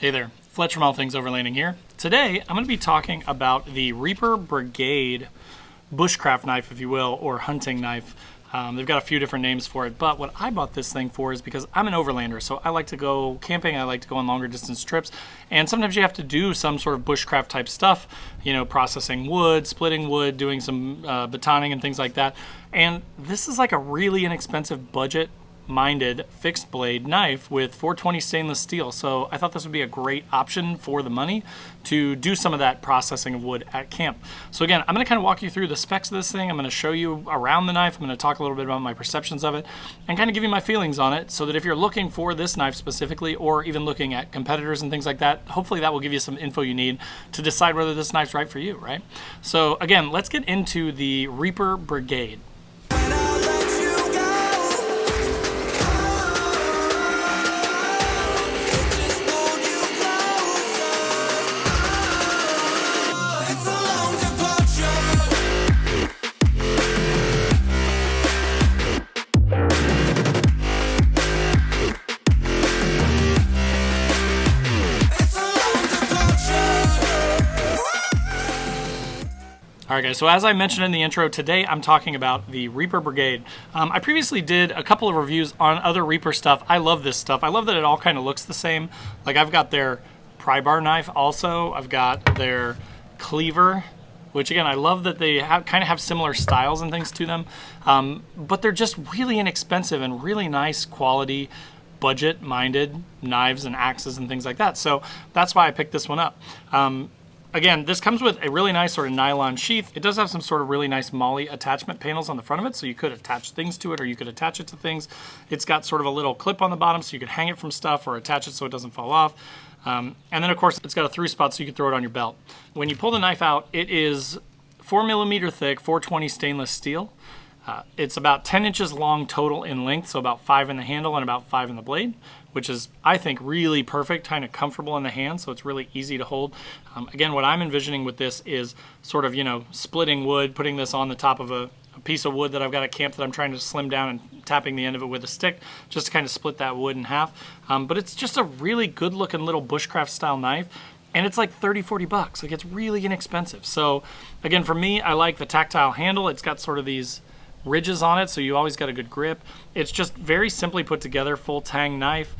Hey there, Fletch from All Things Overlanding here. Today, I'm going to be talking about the REAPR Brigade Bushcraft knife, if you will, or hunting knife. They've got a few different names for it, but what I bought this thing for is because I'm an overlander, so I like to go camping, I like to go on longer distance trips, and sometimes you have to do some sort of bushcraft type stuff, you know, processing wood, splitting wood, doing some batoning and things like that. And this is like a really inexpensive budget-minded fixed blade knife with 420 stainless steel, so I thought this would be a great option for the money to do some of that processing of wood at camp. So again, I'm going to kind of walk you through the specs of this thing. I'm going to show you around the knife. I'm going to talk a little bit about my perceptions of it and kind of give you my feelings on it, so that if you're looking for this knife specifically, or even looking at competitors and things like that, hopefully that will give you some info you need to decide whether this knife's right for you, right? So again, let's get into the REAPR Brigade. Alright guys, so as I mentioned in the intro, today I'm talking about the REAPR Brigade. I previously did a couple of reviews on other REAPR stuff. I love this stuff. I love that it all kind of looks the same. Like I've got their pry bar knife also. I've got their cleaver, which again, I love that they kind of have similar styles and things to them. But they're just really inexpensive and really nice quality, budget-minded knives and axes and things like that. So that's why I picked this one up. Again, this comes with a really nice sort of nylon sheath. It does have some sort of really nice MOLLE attachment panels on the front of it, so you could attach things to it or you could attach it to things. It's got sort of a little clip on the bottom so you could hang it from stuff or attach it so it doesn't fall off. And then of course it's got a through spot so you can throw it on your belt. When you pull the knife out, it is 4mm thick, 420 stainless steel. It's about 10 inches long total in length, so about 5 in the handle and about 5 in the blade, which is, I think, really perfect, kind of comfortable in the hand, so it's really easy to hold. Again, what I'm envisioning with this is sort of, you know, splitting wood, putting this on the top of a piece of wood that I've got at camp that I'm trying to slim down and tapping the end of it with a stick just to kind of split that wood in half. But it's just a really good looking little bushcraft style knife. And it's like 30-40 bucks. Like, it's really inexpensive. So again, for me, I like the tactile handle. It's got sort of these ridges on it, so you always got a good grip. It's just very simply put together, full tang knife.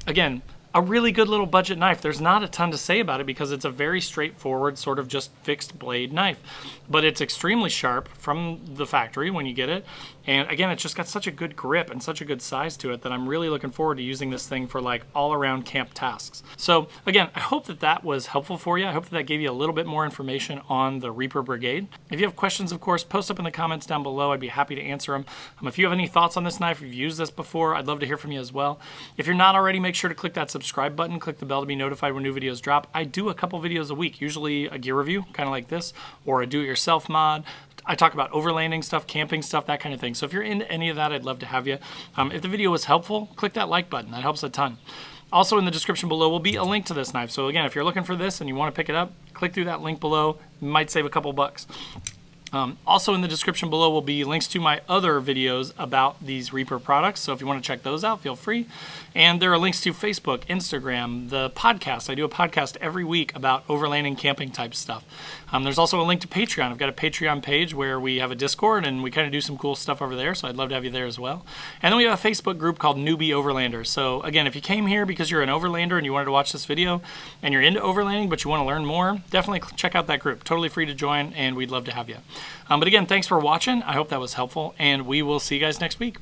Again, a really good little budget knife. There's not a ton to say about it because it's a very straightforward sort of just fixed blade knife, but it's extremely sharp from the factory when you get it. And again, it's just got such a good grip and such a good size to it that I'm really looking forward to using this thing for like all around camp tasks. So again, I hope that that was helpful for you. I hope that that gave you a little bit more information on the REAPR Brigade. If you have questions, of course, post up in the comments down below. I'd be happy to answer them. If you have any thoughts on this knife, if you've used this before, I'd love to hear from you as well. If you're not already, make sure to click that subscribe button, click the bell to be notified when new videos drop. I do a couple videos a week, usually a gear review, kind of like this, or a do-it-yourself mod. I talk about overlanding stuff, camping stuff, that kind of thing. So if you're into any of that, I'd love to have you. If the video was helpful, click that like button. That helps a ton. Also in the description below will be a link to this knife. So again, if you're looking for this and you want to pick it up, click through that link below. You might save a couple bucks. Also in the description below will be links to my other videos about these REAPR products, so if you want to check those out, feel free. And there are links to Facebook, Instagram, the podcast. I do a podcast every week about overlanding, camping type stuff. There's also a link to Patreon. I've got a Patreon page where we have a Discord and we kind of do some cool stuff over there, so I'd love to have you there as well. And then we have a Facebook group called Newbie Overlanders. So again, if you came here because you're an overlander and you wanted to watch this video and you're into overlanding but you want to learn more, definitely check out that group. Totally free to join, and we'd love to have you. But again, thanks for watching. I hope that was helpful, and we will see you guys next week.